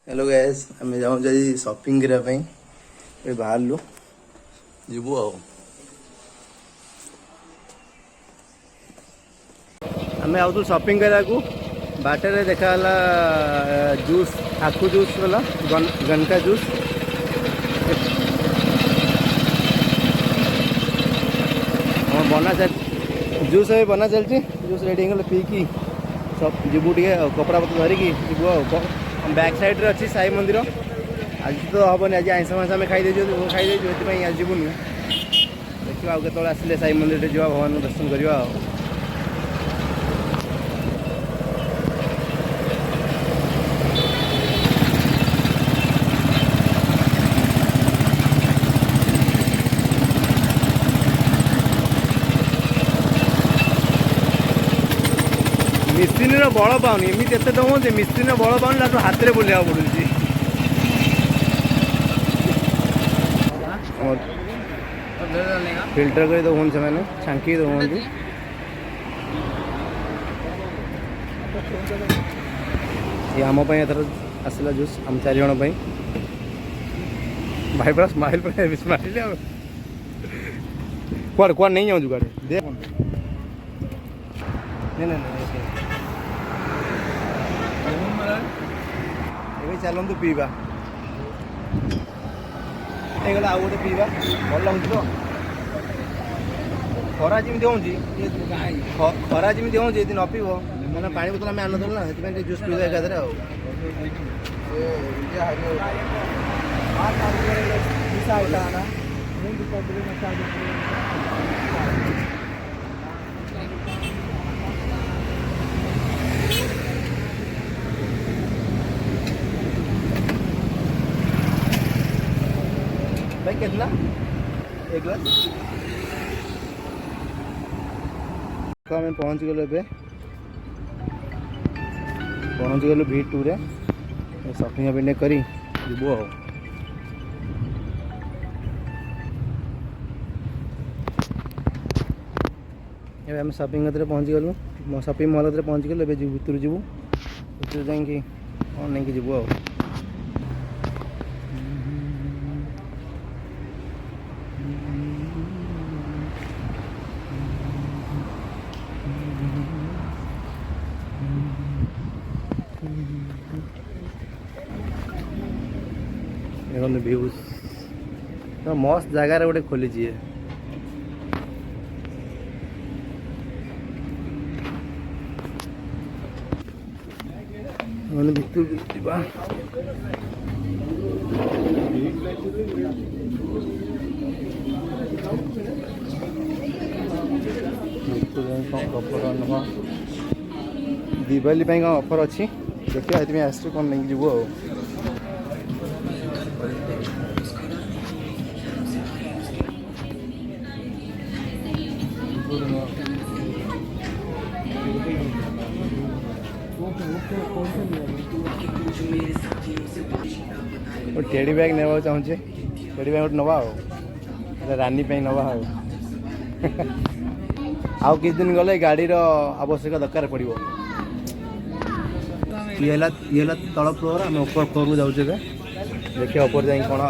hello guys आम जाऊँ shopping करने बाहर लु जीवु आम आउ शॉपिंग करा बाटर देखा जूस आखु जूस वाला गनका जूस बना चल जूस अभी बना चलती जूस रेडी हो पी कि सब जीवु टे कपड़ा पत्र धरिकी जीवु बैक साइड रे अच्छी साई मंदिर आज तो हेनी आज आईस मांस आम खाई आज जीवन देखा आउ के आसिले साई मंदिर जा भगवान दर्शन करवा मिस्त्री बल पाऊनी एमती एत दौचे मिस्त्री बल पाऊनी लास्ट हाथ में बुलाया पड़ू फिल्टर कर दौन से छांकी दौरान ये आम एथर आसला जूस आम 4 जन भाई पूरा स्माइल स्माइल कुआड़ कुआड़ नहीं जाऊँ गाड़ी देख नहीं चलतु पीवा गला आउ गोटे पीवा भल लगे तो खरा जमी हो खरा जमी हो न पीब मैंने पानी बोतल आम आनदेलु ना से जूस पीवा एकाधे भाई कितना एक ग्लास तो आम पहुँच गलु पहुँच गलु V2 रे शॉपिंग वॉपिंग करी जीवु आम शॉपिंग पहुँच गलु शॉपिंग मॉल पहुँच गलु भितर जीवु भितर जाकि कौन नहीं जीवु व्यूज तो मस्त जगार गोटे खोली दिवाली ऑफर अच्छी देखिए ये आस कौन नहीं जीवु टेडी बैग ने चाहूँचे टेडी बैग गोटे नवा रानी नवा आउ किस दिन गले गाड़ी आवश्यक दरकार पड़ो ये तल फ्लोर आम ऊपर फ्लोर को जाऊे देखिए ऊपर जा कौन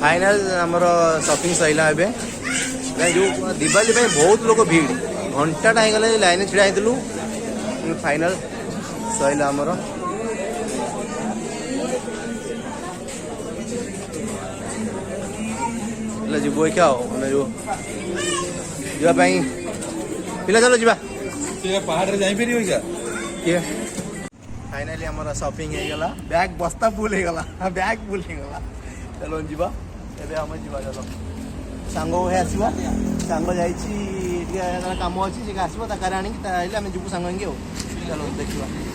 फाइनल आमर शॉपिंग सैला जो दिवाली बहुत लोग भीड़ घंटाटा हो गला लाइन छिड़ा फाइनल सैला आमर जीव क्या जो पिला चलो जा पहाड़ में जापर क्या किए फाइनाली आमर शॉपिंग हो बैग बस्ता फुल हो गला बैग फुल हो गला चलो जीवा एबे हम जीवा चलो सांग हे आसवा सांग जाइए कम अच्छी आसो तार आम जीवु सांगे चलो देखा